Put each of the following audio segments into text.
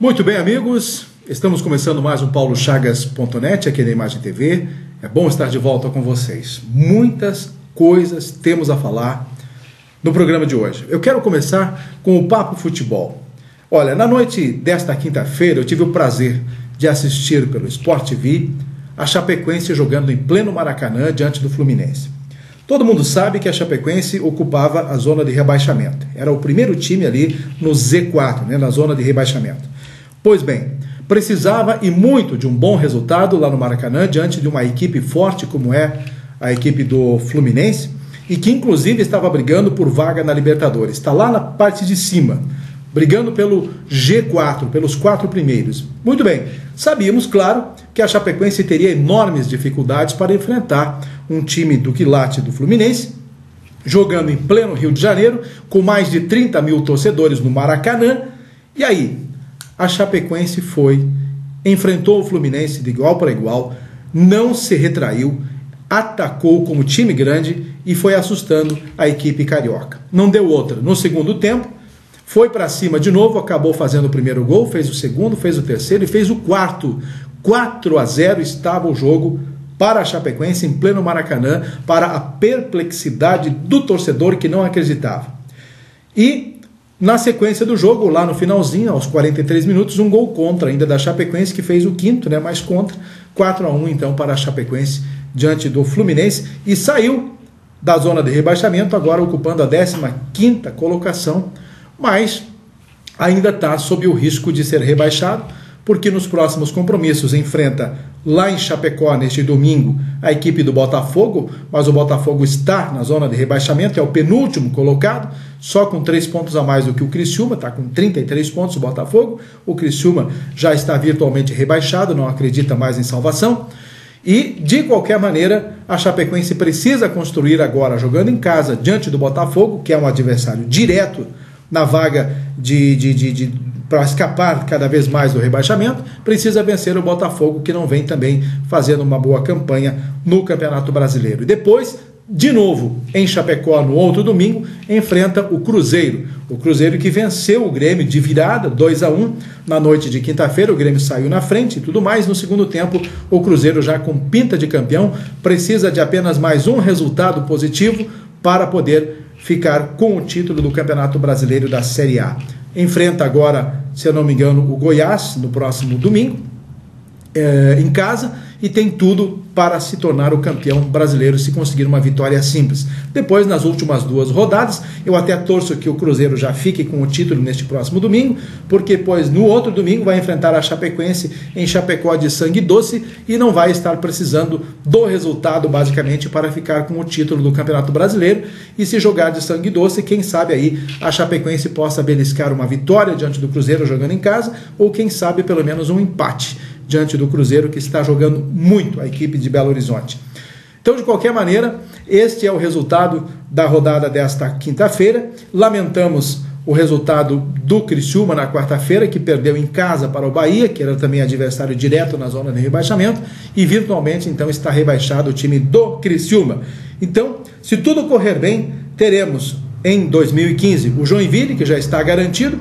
Muito bem, amigos, estamos começando mais um paulochagas.net aqui na Imagem TV. É bom estar de volta com vocês. Muitas coisas temos a falar no programa de hoje. Eu quero começar com o Papo Futebol. Olha, na noite desta quinta-feira eu tive o prazer de assistir pelo Sport TV a Chapecoense jogando em pleno Maracanã diante do Fluminense. Todo mundo sabe que a Chapecoense ocupava a zona de rebaixamento. Era o primeiro time ali no Z4, na zona de rebaixamento. Pois bem, precisava e muito de um bom resultado lá no Maracanã diante de uma equipe forte como é a equipe do Fluminense e que inclusive estava brigando por vaga na Libertadores. Está lá na parte de cima, brigando pelo G4, pelos 4 primeiros. Muito bem, sabíamos, claro, que a Chapecoense teria enormes dificuldades para enfrentar um time do quilate do Fluminense, jogando em pleno Rio de Janeiro, com mais de 30 mil torcedores no Maracanã. E aí, a Chapecoense enfrentou o Fluminense de igual para igual, não se retraiu, atacou como time grande e foi assustando a equipe carioca. Não deu outra. No segundo tempo, foi para cima de novo, acabou fazendo o primeiro gol, fez o segundo, fez o terceiro e fez o quarto. 4-0 estava o jogo para a Chapecoense em pleno Maracanã, para a perplexidade do torcedor que não acreditava. E na sequência do jogo, lá no finalzinho, aos 43 minutos, um gol contra ainda da Chapecoense, que fez o quinto, mais contra, 4-1 então para a Chapecoense diante do Fluminense e saiu da zona de rebaixamento, agora ocupando a 15ª colocação, mas ainda está sob o risco de ser rebaixado, porque nos próximos compromissos enfrenta lá em Chapecó, neste domingo, a equipe do Botafogo, mas o Botafogo está na zona de rebaixamento, é o penúltimo colocado, só com 3 pontos a mais do que o Criciúma, está com 33 pontos o Botafogo, o Criciúma já está virtualmente rebaixado, não acredita mais em salvação, e de qualquer maneira a Chapecoense precisa construir agora, jogando em casa, diante do Botafogo, que é um adversário direto na vaga para escapar cada vez mais do rebaixamento, precisa vencer o Botafogo, que não vem também fazendo uma boa campanha no Campeonato Brasileiro. E depois, de novo, em Chapecó, no outro domingo, enfrenta o Cruzeiro. O Cruzeiro que venceu o Grêmio de virada, 2-1, na noite de quinta-feira. O Grêmio saiu na frente e tudo mais. No segundo tempo, o Cruzeiro, já com pinta de campeão, precisa de apenas mais um resultado positivo para poder ficar com o título do Campeonato Brasileiro da Série A. Enfrenta agora, se eu não me engano, o Goiás no próximo domingo, em casa, e tem tudo para se tornar o campeão brasileiro se conseguir uma vitória simples. Depois, nas últimas 2 rodadas, eu até torço que o Cruzeiro já fique com o título neste próximo domingo, porque pois no outro domingo vai enfrentar a Chapecoense em Chapecó de sangue doce e não vai estar precisando do resultado basicamente para ficar com o título do Campeonato Brasileiro. E se jogar de sangue doce, quem sabe aí a Chapecoense possa beliscar uma vitória diante do Cruzeiro jogando em casa, ou quem sabe pelo menos um empate diante do Cruzeiro, que está jogando muito, a equipe de Belo Horizonte. Então, de qualquer maneira, este é o resultado da rodada desta quinta-feira. Lamentamos o resultado do Criciúma na quarta-feira, que perdeu em casa para o Bahia, que era também adversário direto na zona de rebaixamento, e virtualmente, então, está rebaixado o time do Criciúma. Então, se tudo correr bem, teremos em 2015 o Joinville, que já está garantido,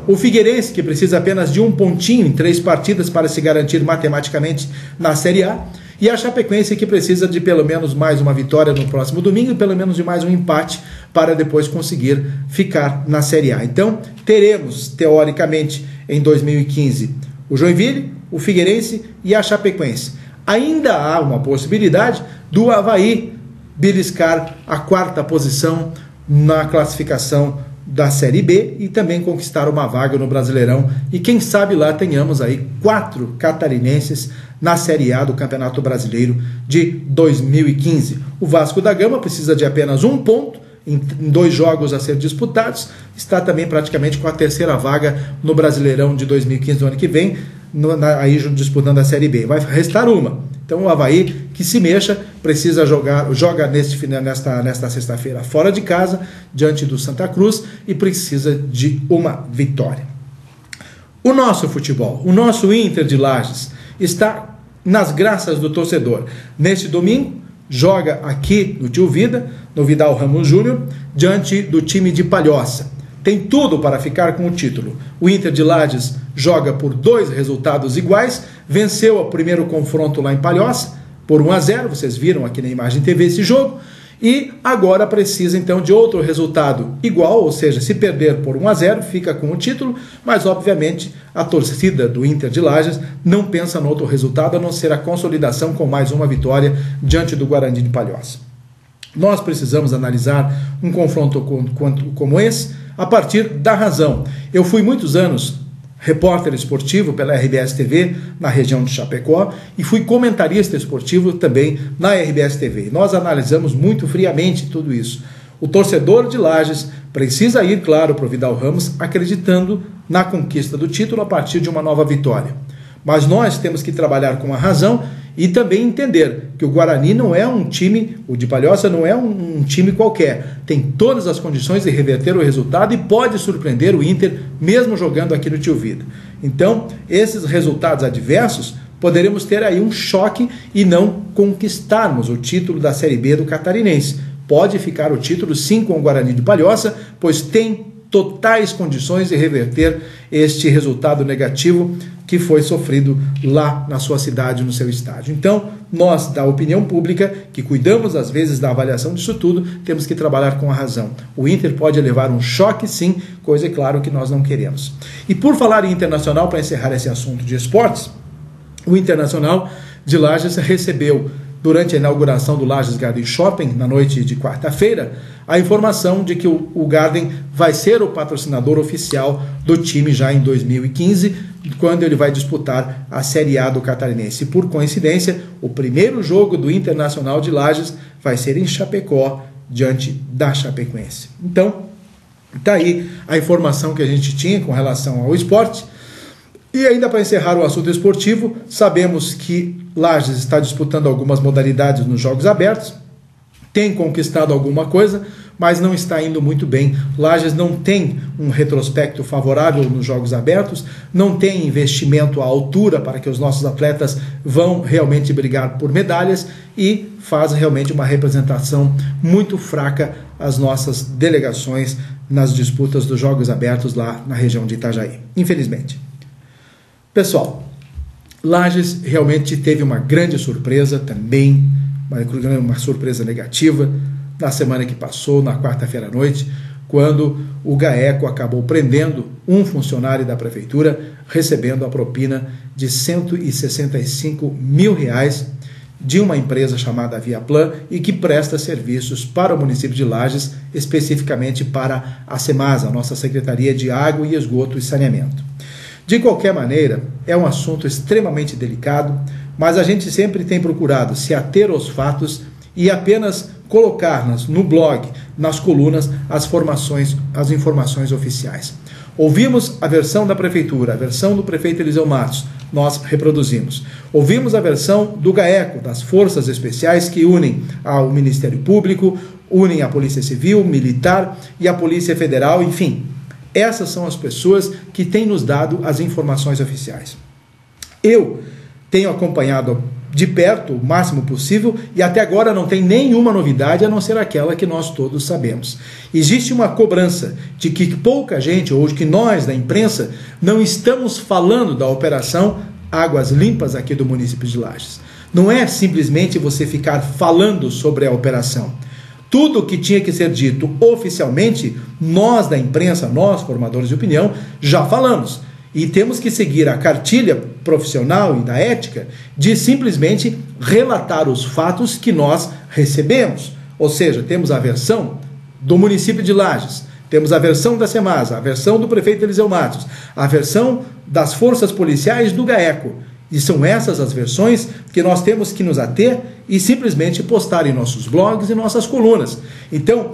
o Figueirense, que precisa apenas de um pontinho em 3 partidas para se garantir matematicamente na Série A, e a Chapecoense, que precisa de pelo menos mais uma vitória no próximo domingo e pelo menos de mais um empate para depois conseguir ficar na Série A. Então, teremos, teoricamente, em 2015, o Joinville, o Figueirense e a Chapecoense. Ainda há uma possibilidade do Avaí beliscar a 4ª posição na classificação da Série B e também conquistar uma vaga no Brasileirão, e quem sabe lá tenhamos aí 4 catarinenses na Série A do Campeonato Brasileiro de 2015. O Vasco da Gama precisa de apenas um ponto em 2 jogos a ser disputados, está também praticamente com a 3ª vaga no Brasileirão de 2015 no ano que vem, aí disputando a Série B. Vai restar uma. Então o Avaí, que se mexa, joga nesta sexta-feira fora de casa, diante do Santa Cruz, e precisa de uma vitória. O nosso futebol, o nosso Inter de Lages, está nas graças do torcedor. Neste domingo, joga aqui no Tio Vida, no Vidal Ramos Júnior, diante do time de Palhoça. tem tudo para ficar com o título. O Inter de Lages joga por 2 resultados iguais, venceu o primeiro confronto lá em Palhoça por 1-0, vocês viram aqui na Imagem TV esse jogo, e agora precisa então de outro resultado igual, ou seja, se perder por 1-0 fica com o título, mas obviamente a torcida do Inter de Lages não pensa no outro resultado a não ser a consolidação com mais uma vitória diante do Guarani de Palhoça. Nós precisamos analisar um confronto como esse a partir da razão. Eu fui muitos anos repórter esportivo pela RBS TV na região de Chapecó e fui comentarista esportivo também na RBS TV. Nós analisamos muito friamente tudo isso. O torcedor de Lages precisa ir, claro, para o Vidal Ramos acreditando na conquista do título a partir de uma nova vitória. Mas nós temos que trabalhar com a razão e também entender que o Guarani não é um time, o de Palhoça não é um time qualquer. Tem todas as condições de reverter o resultado e pode surpreender o Inter, mesmo jogando aqui no Tio Vida. Então, esses resultados adversos, poderemos ter aí um choque e não conquistarmos o título da Série B do Catarinense. Pode ficar o título sim com o Guarani de Palhoça, pois tem totais condições de reverter este resultado negativo que foi sofrido lá na sua cidade, no seu estádio. Então, nós, da opinião pública, que cuidamos às vezes da avaliação disso tudo, temos que trabalhar com a razão. O Inter pode levar um choque, sim, coisa, é claro, que nós não queremos. E por falar em Internacional, para encerrar esse assunto de esportes, o Internacional de Lages recebeu, durante a inauguração do Lages Garden Shopping, na noite de quarta-feira, a informação de que o Garden vai ser o patrocinador oficial do time já em 2015, quando ele vai disputar a Série A do Catarinense. Por coincidência, o primeiro jogo do Internacional de Lages vai ser em Chapecó, diante da Chapecoense. Então, está aí a informação que a gente tinha com relação ao esporte. E ainda para encerrar o assunto esportivo, sabemos que Lages está disputando algumas modalidades nos Jogos Abertos, tem conquistado alguma coisa, mas não está indo muito bem. Lages não tem um retrospecto favorável nos Jogos Abertos, não tem investimento à altura para que os nossos atletas vão realmente brigar por medalhas e faz realmente uma representação muito fraca as nossas delegações nas disputas dos Jogos Abertos lá na região de Itajaí, infelizmente. Pessoal, Lages realmente teve uma grande surpresa também, uma surpresa negativa, na semana que passou, na quarta-feira à noite, quando o GAECO acabou prendendo um funcionário da prefeitura, recebendo a propina de R$165 mil de uma empresa chamada Viaplan e que presta serviços para o município de Lages, especificamente para a SEMASA, a nossa Secretaria de Água e Esgoto e Saneamento. De qualquer maneira, é um assunto extremamente delicado, mas a gente sempre tem procurado se ater aos fatos e apenas colocar no blog, nas colunas, as informações oficiais. Ouvimos a versão da prefeitura, a versão do prefeito Eliseu Matos, nós reproduzimos. Ouvimos a versão do GAECO, das forças especiais que unem ao Ministério Público, unem a Polícia Civil, Militar e a Polícia Federal, enfim. Essas são as pessoas que têm nos dado as informações oficiais. Eu tenho acompanhado de perto o máximo possível e até agora não tem nenhuma novidade a não ser aquela que nós todos sabemos. Existe uma cobrança de que pouca gente, ou de que nós da imprensa, não estamos falando da operação Águas Limpas aqui do município de Lages. Não é simplesmente você ficar falando sobre a operação. Tudo o que tinha que ser dito oficialmente, nós da imprensa, nós formadores de opinião, já falamos. E temos que seguir a cartilha profissional e da ética de simplesmente relatar os fatos que nós recebemos. Ou seja, temos a versão do município de Lages, temos a versão da SEMASA, a versão do prefeito Eliseu Matos, a versão das forças policiais do GAECO. E são essas as versões que nós temos que nos ater e simplesmente postar em nossos blogs e nossas colunas. Então,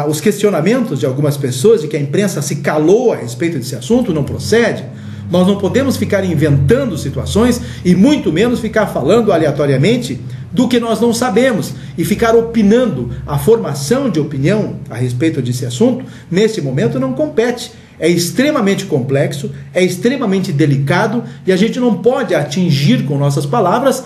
os questionamentos de algumas pessoas de que a imprensa se calou a respeito desse assunto não procede. Nós não podemos ficar inventando situações e muito menos ficar falando aleatoriamente do que nós não sabemos e ficar opinando. A formação de opinião a respeito desse assunto, nesse momento, não compete. É extremamente complexo, é extremamente delicado e a gente não pode atingir com nossas palavras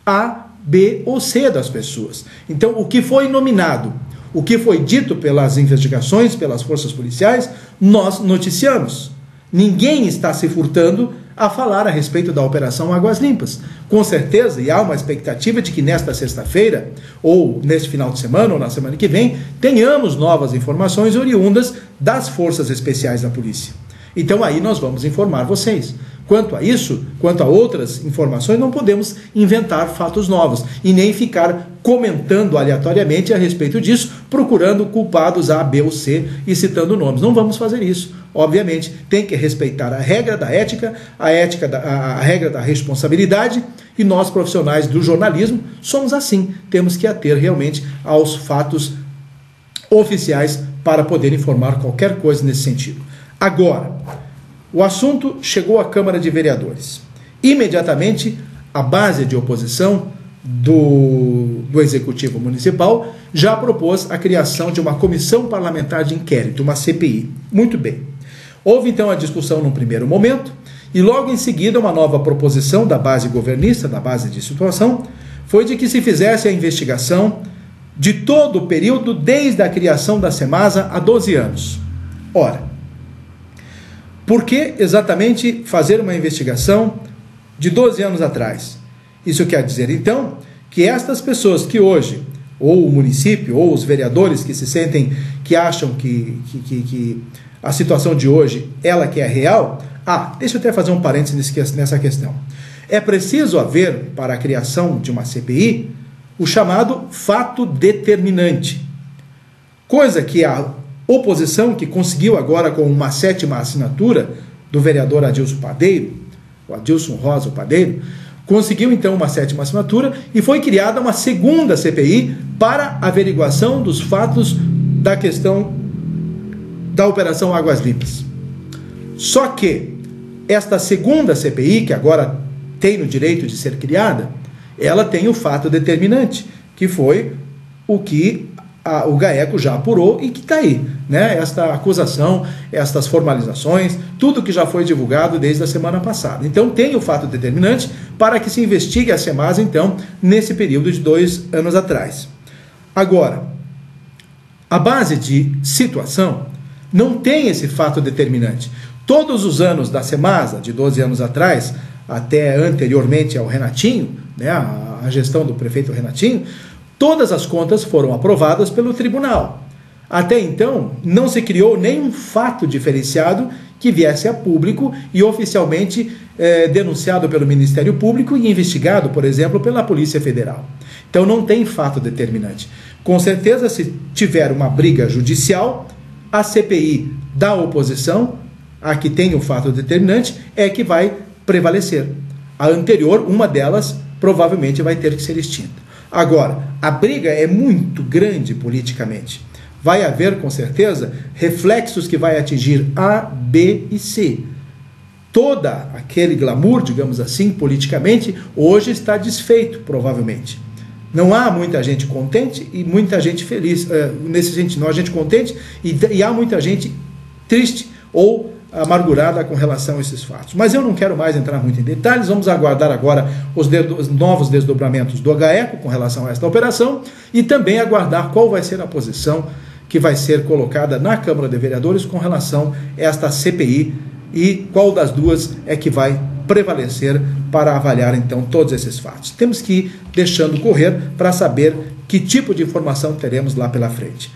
A, B ou C das pessoas. Então, o que foi nominado, O que foi dito pelas investigações, pelas forças policiais, nós noticiamos. Ninguém está se furtando a falar a respeito da Operação Águas Limpas. Com certeza, e há uma expectativa de que nesta sexta-feira, ou neste final de semana, ou na semana que vem, tenhamos novas informações oriundas das forças especiais da polícia. Então aí nós vamos informar vocês. Quanto a isso, quanto a outras informações, não podemos inventar fatos novos e nem ficar comentando aleatoriamente a respeito disso, procurando culpados A, B ou C e citando nomes. Não vamos fazer isso. Obviamente, tem que respeitar a regra da ética, a regra da responsabilidade, e nós, profissionais do jornalismo, somos assim. Temos que ater realmente aos fatos oficiais para poder informar qualquer coisa nesse sentido. Agora, o assunto chegou à Câmara de Vereadores. Imediatamente, a base de oposição do Executivo Municipal já propôs a criação de uma comissão parlamentar de inquérito, uma CPI. Muito bem. Houve então a discussão num primeiro momento e logo em seguida uma nova proposição da base governista, da base de situação, foi de que se fizesse a investigação de todo o período desde a criação da Semasa há 12 anos. Ora, por que exatamente fazer uma investigação de 12 anos atrás? Isso quer dizer, então, que estas pessoas que hoje, ou o município, ou os vereadores que se sentem, que acham que a situação de hoje, ela que é real... deixa eu até fazer um parênteses nessa questão. É preciso haver, para a criação de uma CPI, o chamado fato determinante. Coisa que a oposição, que conseguiu agora com uma 7ª assinatura do vereador Adilson Padeiro, o Adilson Rosa Padeiro, conseguiu então uma 7ª assinatura e foi criada uma segunda CPI para averiguação dos fatos da questão da Operação Águas Limpas. Só que esta segunda CPI, que agora tem o direito de ser criada, ela tem o fato determinante, que foi o que o GAECO já apurou e que está aí, né? Esta acusação, estas formalizações, tudo que já foi divulgado desde a semana passada. Então tem o fato determinante para que se investigue a Semasa, então, nesse período de 2 anos atrás. Agora, a base de situação não tem esse fato determinante. Todos os anos da Semasa, de 12 anos atrás, até anteriormente ao Renatinho, né, a gestão do prefeito Renatinho, todas as contas foram aprovadas pelo tribunal. Até então, não se criou nenhum fato diferenciado que viesse a público e oficialmente denunciado pelo Ministério Público e investigado, por exemplo, pela Polícia Federal. Então não tem fato determinante. Com certeza, se tiver uma briga judicial, a CPI da oposição, a que tem o fato determinante, é que vai prevalecer. A anterior, uma delas, provavelmente vai ter que ser extinta. Agora, a briga é muito grande politicamente. Vai haver, com certeza, reflexos que vai atingir A, B e C. Toda aquele glamour, digamos assim, politicamente, hoje está desfeito, provavelmente. Não há muita gente contente e muita gente feliz. Nesse sentido, não há gente contente e há muita gente triste ou amargurada com relação a esses fatos. Mas eu não quero mais entrar muito em detalhes, vamos aguardar agora os novos desdobramentos do GAECO com relação a esta operação e também aguardar qual vai ser a posição que vai ser colocada na Câmara de Vereadores com relação a esta CPI e qual das duas é que vai prevalecer para avaliar então todos esses fatos. Temos que ir deixando correr para saber que tipo de informação teremos lá pela frente.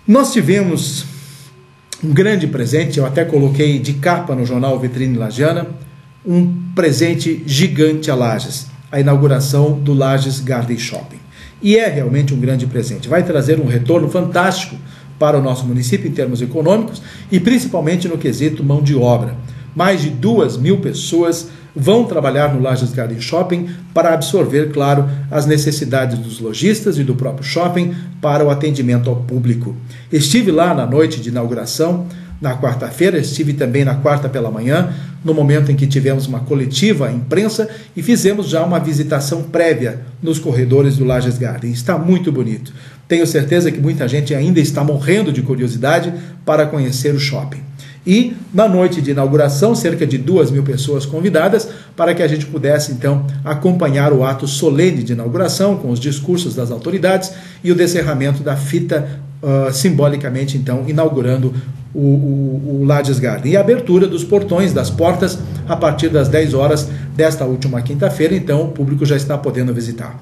Nós tivemos um grande presente, eu até coloquei de capa no jornal Vitrine Lagiana, um presente gigante a Lages, a inauguração do Lages Garden Shopping. E é realmente um grande presente, vai trazer um retorno fantástico para o nosso município em termos econômicos e principalmente no quesito mão de obra. Mais de 2.000 pessoas vão trabalhar no Lages Garden Shopping para absorver, claro, as necessidades dos lojistas e do próprio shopping para o atendimento ao público. Estive lá na noite de inauguração, na quarta-feira, estive também na quarta pela manhã, no momento em que tivemos uma coletiva à imprensa e fizemos já uma visitação prévia nos corredores do Lages Garden. Está muito bonito. Tenho certeza que muita gente ainda está morrendo de curiosidade para conhecer o shopping. E na noite de inauguração, cerca de 2.000 pessoas convidadas para que a gente pudesse então acompanhar o ato solene de inauguração com os discursos das autoridades e o descerramento da fita, simbolicamente então inaugurando o Lages Garden. E a abertura dos portões, das portas, a partir das 10 horas desta última quinta-feira, então o público já está podendo visitar.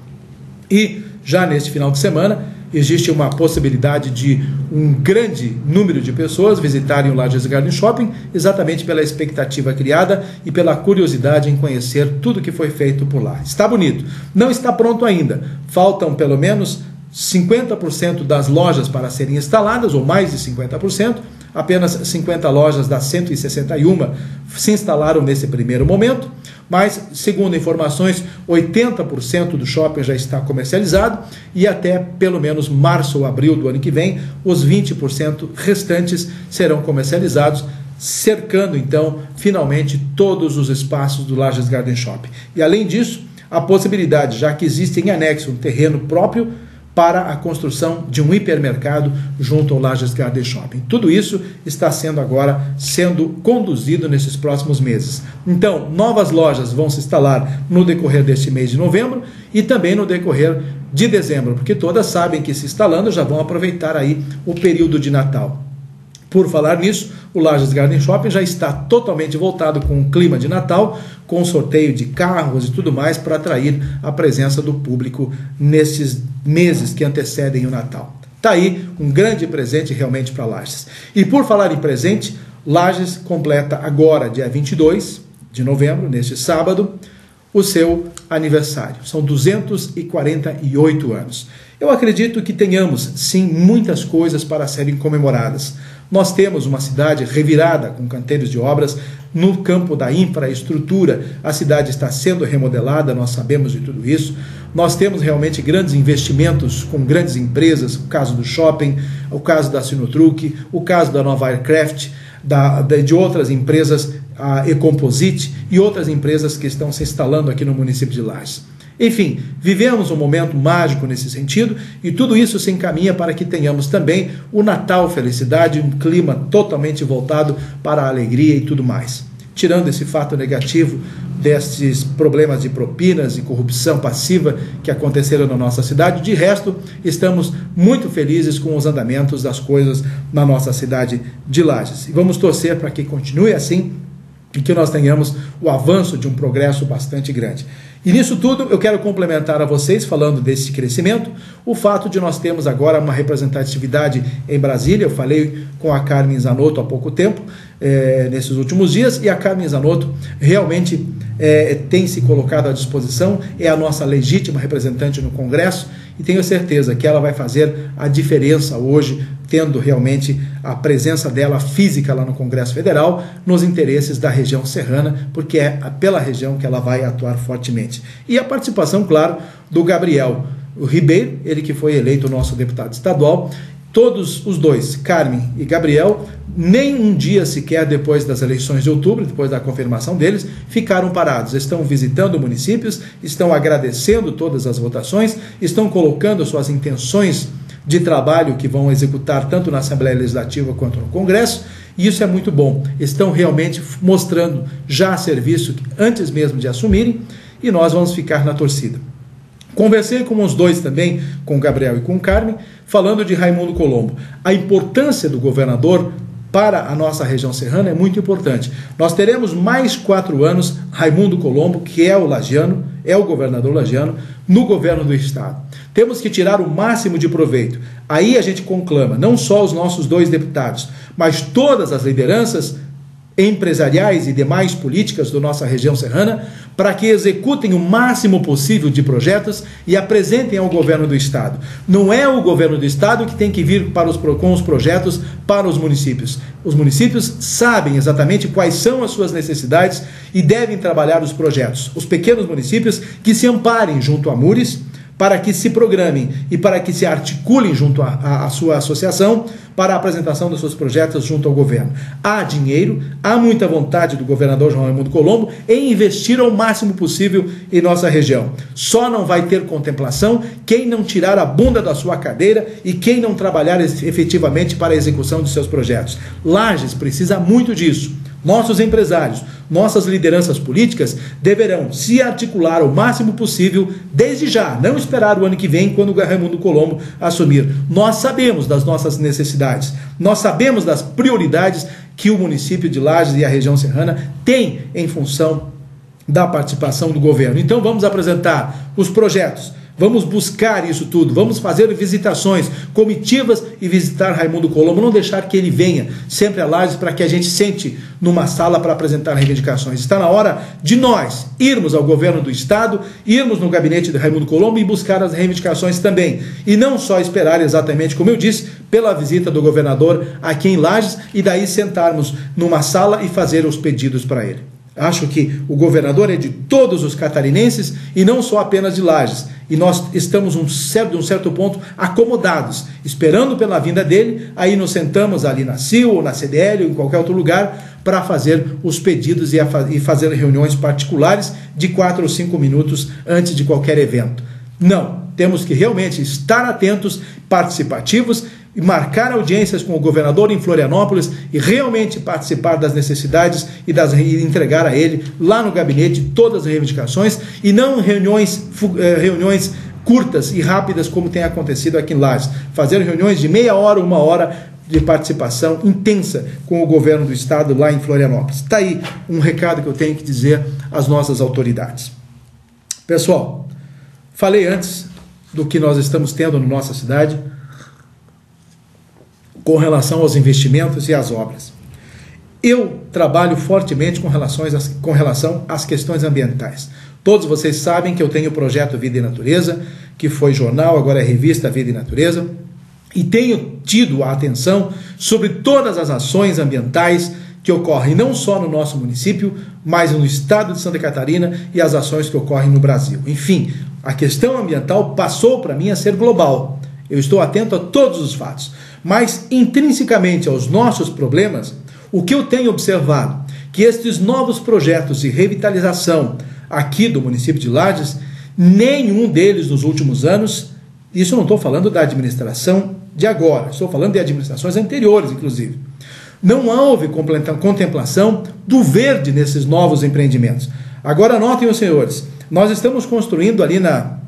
E já neste final de semana, existe uma possibilidade de um grande número de pessoas visitarem o Lages Garden Shopping, exatamente pela expectativa criada e pela curiosidade em conhecer tudo que foi feito por lá. Está bonito. Não está pronto ainda. Faltam pelo menos 50% das lojas para serem instaladas, ou mais de 50%. Apenas 50 lojas das 161 se instalaram nesse primeiro momento, mas, segundo informações, 80% do shopping já está comercializado e até pelo menos março ou abril do ano que vem, os 20% restantes serão comercializados, cercando então, finalmente, todos os espaços do Lages Garden Shopping. E além disso, a possibilidade, já que existe em anexo um terreno próprio, para a construção de um hipermercado junto ao Lages Garden Shopping. Tudo isso está sendo conduzido nesses próximos meses. Então, novas lojas vão se instalar no decorrer deste mês de novembro e também no decorrer de dezembro, porque todas sabem que se instalando já vão aproveitar aí o período de Natal. Por falar nisso, o Lages Garden Shopping já está totalmente voltado com o clima de Natal, com sorteio de carros e tudo mais para atrair a presença do público nesses meses que antecedem o Natal. Está aí um grande presente realmente para Lages. E por falar em presente, Lages completa agora, dia 22 de novembro, neste sábado, o seu aniversário. São 248 anos. Eu acredito que tenhamos, sim, muitas coisas para serem comemoradas. Nós temos uma cidade revirada com canteiros de obras no campo da infraestrutura. A cidade está sendo remodelada, nós sabemos de tudo isso. Nós temos realmente grandes investimentos com grandes empresas, o caso do shopping, o caso da Sinotruc, o caso da Nova Aircraft, de outras empresas, a Ecomposite e outras empresas que estão se instalando aqui no município de Lages. Enfim, vivemos um momento mágico nesse sentido e tudo isso se encaminha para que tenhamos também o Natal felicidade, um clima totalmente voltado para a alegria e tudo mais. Tirando esse fato negativo destes problemas de propinas e corrupção passiva que aconteceram na nossa cidade, de resto, estamos muito felizes com os andamentos das coisas na nossa cidade de Lages. E vamos torcer para que continue assim e que nós tenhamos o avanço de um progresso bastante grande. E nisso tudo eu quero complementar a vocês, falando desse crescimento, o fato de nós termos agora uma representatividade em Brasília. Eu falei com a Carmen Zanotto há pouco tempo, nesses últimos dias, e a Carmen Zanotto realmente tem se colocado à disposição, é a nossa legítima representante no Congresso, e tenho certeza que ela vai fazer a diferença hoje, tendo realmente a presença dela física lá no Congresso Federal, nos interesses da região serrana, porque é pela região que ela vai atuar fortemente. E a participação, claro, do Gabriel Ribeiro, ele que foi eleito nosso deputado estadual. Todos os dois, Carmen e Gabriel, nem um dia sequer depois das eleições de outubro, depois da confirmação deles, ficaram parados. Estão visitando municípios, estão agradecendo todas as votações, estão colocando suas intenções de trabalho que vão executar tanto na Assembleia Legislativa quanto no Congresso, e isso é muito bom. Estão realmente mostrando já serviço antes mesmo de assumirem, e nós vamos ficar na torcida. Conversei com os dois também, com o Gabriel e com o Carmen, falando de Raimundo Colombo. A importância do governador para a nossa região serrana é muito importante. Nós teremos mais 4 anos Raimundo Colombo, que é o lagiano, é o governador lagiano, no governo do estado. Temos que tirar o máximo de proveito. Aí a gente conclama, não só os nossos 2 deputados, mas todas as lideranças empresariais e demais políticas da nossa região serrana, para que executem o máximo possível de projetos e apresentem ao governo do estado. Não é o governo do estado que tem que vir com os projetos para os municípios. Os municípios sabem exatamente quais são as suas necessidades e devem trabalhar os projetos. Os pequenos municípios que se amparem junto a Mures para que se programem e para que se articulem junto à sua associação para a apresentação dos seus projetos junto ao governo. Há dinheiro, há muita vontade do governador João Raimundo Colombo em investir ao máximo possível em nossa região. Só não vai ter contemplação quem não tirar a bunda da sua cadeira e quem não trabalhar efetivamente para a execução de seus projetos. Lages precisa muito disso. Nossos empresários, nossas lideranças políticas deverão se articular o máximo possível desde já, não esperar o ano que vem quando o Raimundo Colombo assumir. Nós sabemos das nossas necessidades, nós sabemos das prioridades que o município de Lages e a região serrana têm em função da participação do governo. Então vamos apresentar os projetos. Vamos buscar isso tudo, vamos fazer visitações, comitivas e visitar Raimundo Colombo, não deixar que ele venha sempre a Lages para que a gente sente numa sala para apresentar reivindicações. Está na hora de nós irmos ao governo do estado, irmos no gabinete de Raimundo Colombo e buscar as reivindicações também. E não só esperar exatamente, como eu disse, pela visita do governador aqui em Lages e daí sentarmos numa sala e fazer os pedidos para ele. Acho que o governador é de todos os catarinenses e não só apenas de Lages. E nós estamos, de um certo ponto, acomodados, esperando pela vinda dele, aí nos sentamos ali na CIL ou na CDL ou em qualquer outro lugar para fazer os pedidos e fazer reuniões particulares de 4 ou 5 minutos antes de qualquer evento. Não, temos que realmente estar atentos, participativos, e marcar audiências com o governador em Florianópolis e realmente participar das necessidades e entregar a ele lá no gabinete todas as reivindicações e não reuniões curtas e rápidas como tem acontecido aqui em Lages. Fazer reuniões de meia hora, 1 hora de participação intensa com o governo do estado lá em Florianópolis. Está aí um recado que eu tenho que dizer às nossas autoridades. Pessoal, falei antes do que nós estamos tendo na nossa cidade com relação aos investimentos e às obras. Eu trabalho fortemente com relação às questões ambientais. Todos vocês sabem que eu tenho o projeto Vida e Natureza, que foi jornal, agora é revista Vida e Natureza, e tenho tido a atenção sobre todas as ações ambientais que ocorrem não só no nosso município, mas no estado de Santa Catarina e as ações que ocorrem no Brasil. Enfim, a questão ambiental passou para mim a ser global. Eu estou atento a todos os fatos. Mas, intrinsecamente aos nossos problemas, o que eu tenho observado, que estes novos projetos de revitalização aqui do município de Lages, nenhum deles nos últimos anos, isso eu não estou falando da administração de agora, estou falando de administrações anteriores, inclusive, não houve contemplação do verde nesses novos empreendimentos. Agora notem os senhores, nós estamos construindo ali na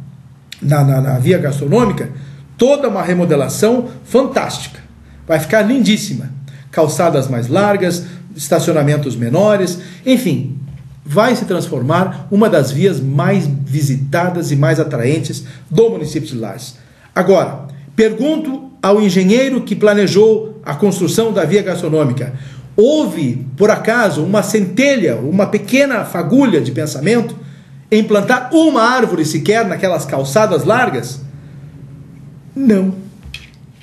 via gastronômica toda uma remodelação fantástica. Vai ficar lindíssima. Calçadas mais largas, estacionamentos menores, enfim, vai se transformar uma das vias mais visitadas e mais atraentes do município de Lages. Agora, pergunto ao engenheiro que planejou a construção da via gastronômica, houve, por acaso, uma centelha, uma pequena fagulha de pensamento em plantar uma árvore sequer naquelas calçadas largas? Não.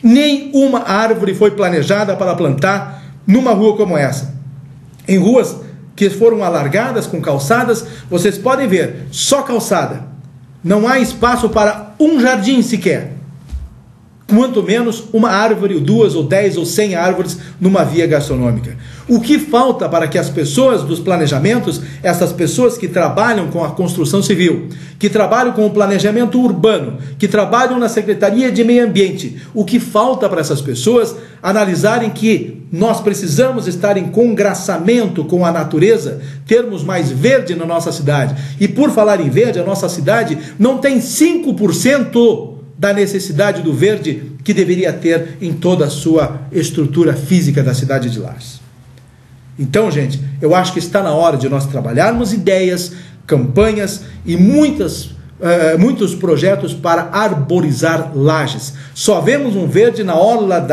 Nem uma árvore foi planejada para plantar numa rua como essa. Em ruas que foram alargadas com calçadas, vocês podem ver, só calçada. Não há espaço para um jardim sequer. Quanto menos uma árvore, ou 2, ou 10, ou 100 árvores numa via gastronômica. O que falta para que as pessoas dos planejamentos, essas pessoas que trabalham com a construção civil, que trabalham com o planejamento urbano, que trabalham na Secretaria de Meio Ambiente, o que falta para essas pessoas analisarem que nós precisamos estar em congraçamento com a natureza, termos mais verde na nossa cidade. E por falar em verde, a nossa cidade não tem 5% da necessidade do verde que deveria ter em toda a sua estrutura física da cidade de Lages. Então, gente, eu acho que está na hora de nós trabalharmos ideias, campanhas e muitos projetos para arborizar Lages. Só vemos um verde na orla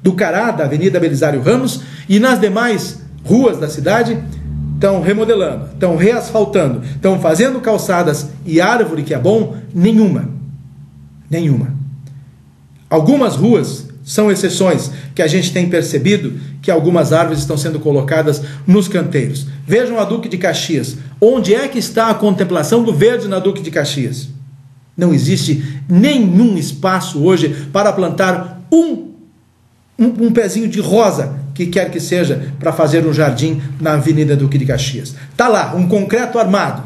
do Cará, da Avenida Belisário Ramos, e nas demais ruas da cidade estão remodelando, estão reasfaltando, estão fazendo calçadas e árvore que é bom, nenhuma. Algumas ruas são exceções que a gente tem percebido que algumas árvores estão sendo colocadas nos canteiros. Vejam a Duque de Caxias. Onde é que está a contemplação do verde na Duque de Caxias? Não existe nenhum espaço hoje para plantar um pezinho de rosa, que quer que seja, para fazer um jardim na Avenida Duque de Caxias. Está lá, um concreto armado,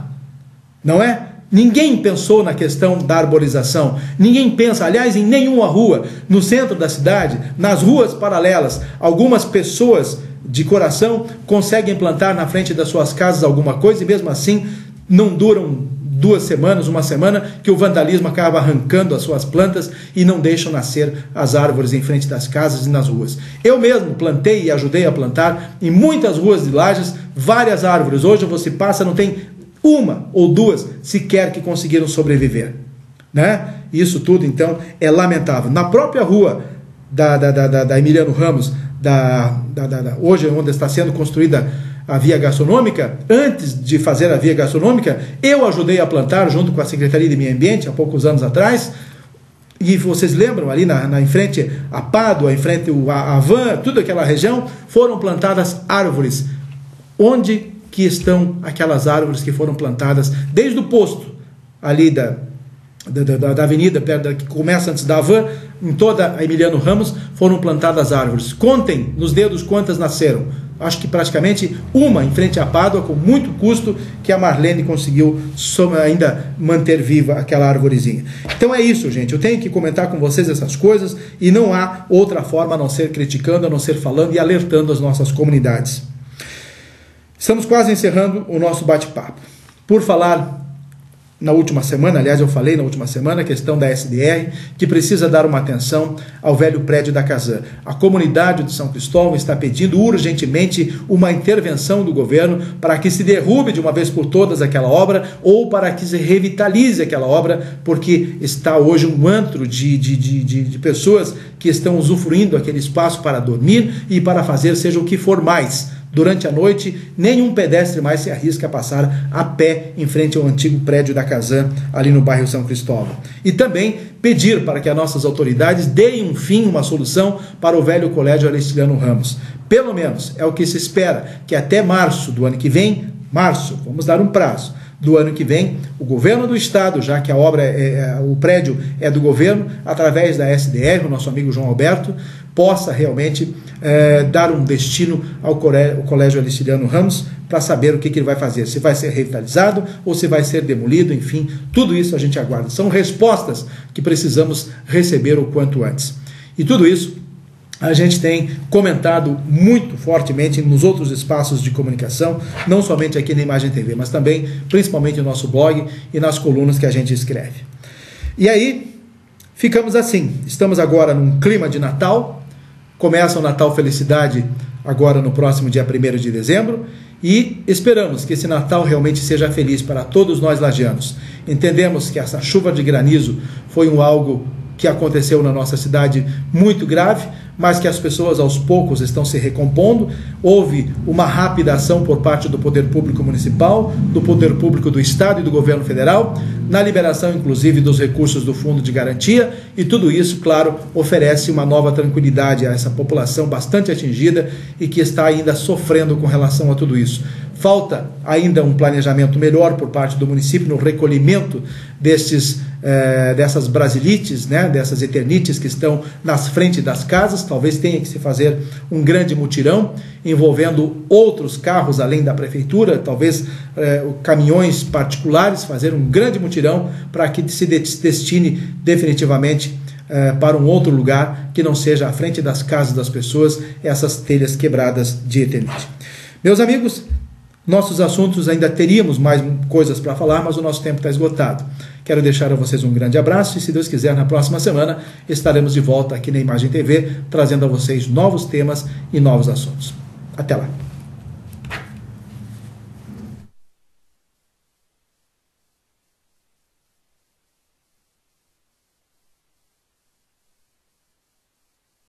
não é? Ninguém pensou na questão da arborização, ninguém pensa, aliás, em nenhuma rua, no centro da cidade, nas ruas paralelas, algumas pessoas de coração conseguem plantar na frente das suas casas alguma coisa e mesmo assim não duram 2 semanas, 1 semana, que o vandalismo acaba arrancando as suas plantas e não deixam nascer as árvores em frente das casas e nas ruas. Eu mesmo plantei e ajudei a plantar em muitas ruas de Lages várias árvores. Hoje você passa, não tem 1 ou 2 sequer que conseguiram sobreviver, né? Isso tudo então é lamentável. Na própria rua da Emiliano Ramos, hoje onde está sendo construída a via gastronômica, antes de fazer a via gastronômica, eu ajudei a plantar junto com a Secretaria de Meio Ambiente há poucos anos atrás. E vocês lembram ali em frente a Pádua, em frente a Van, toda aquela região, foram plantadas árvores. Onde que estão aquelas árvores que foram plantadas desde o posto ali da avenida, que começa antes da Van, em toda a Emiliano Ramos, foram plantadas árvores? Contem nos dedos quantas nasceram. Acho que praticamente 1 em frente à Pádua, com muito custo, que a Marlene conseguiu ainda manter viva aquela arvorezinha. Então é isso, gente. Eu tenho que comentar com vocês essas coisas e não há outra forma a não ser criticando, a não ser falando e alertando as nossas comunidades. Estamos quase encerrando o nosso bate-papo. Por falar na última semana, aliás, eu falei na última semana a questão da SDR, que precisa dar uma atenção ao velho prédio da Casan. A comunidade de São Cristóvão está pedindo urgentemente uma intervenção do governo para que se derrube de uma vez por todas aquela obra ou para que se revitalize aquela obra, porque está hoje um antro de pessoas que estão usufruindo aquele espaço para dormir e para fazer seja o que for mais. Durante a noite, nenhum pedestre mais se arrisca a passar a pé em frente ao antigo prédio da Casan, ali no bairro São Cristóvão. E também pedir para que as nossas autoridades deem um fim, uma solução para o velho colégio Aristiliano Ramos. Pelo menos é o que se espera, que até março do ano que vem, vamos dar um prazo, do ano que vem, o governo do estado, já que a obra, o prédio é do governo, através da SDR, o nosso amigo João Alberto, possa realmente dar um destino ao colégio Aristiliano Ramos para saber o que ele vai fazer, se vai ser revitalizado ou se vai ser demolido, enfim, tudo isso a gente aguarda. São respostas que precisamos receber o quanto antes. E tudo isso a gente tem comentado muito fortemente nos outros espaços de comunicação, não somente aqui na Imagem TV, mas também, principalmente no nosso blog e nas colunas que a gente escreve. E aí, ficamos assim. Estamos agora num clima de Natal. Começa o Natal Felicidade agora no próximo dia 1º de dezembro e esperamos que esse Natal realmente seja feliz para todos nós lagianos. Entendemos que essa chuva de granizo foi algo que aconteceu na nossa cidade muito grave, mas que as pessoas aos poucos estão se recompondo. Houve uma rápida ação por parte do Poder Público Municipal, do Poder Público do Estado e do Governo Federal, na liberação inclusive dos recursos do Fundo de Garantia, e tudo isso, claro, oferece uma nova tranquilidade a essa população bastante atingida e que está ainda sofrendo com relação a tudo isso. Falta ainda um planejamento melhor por parte do município no recolhimento dessas brasilites, né, dessas eternites que estão nas frentes das casas. Talvez tenha que se fazer um grande mutirão envolvendo outros carros além da prefeitura, talvez caminhões particulares, fazer um grande mutirão para que se destine definitivamente para um outro lugar que não seja à frente das casas das pessoas essas telhas quebradas de eternite. Meus amigos, nossos assuntos ainda teríamos mais coisas para falar, mas o nosso tempo está esgotado. Quero deixar a vocês um grande abraço e, se Deus quiser, na próxima semana estaremos de volta aqui na Imagem TV, trazendo a vocês novos temas e novos assuntos. Até lá!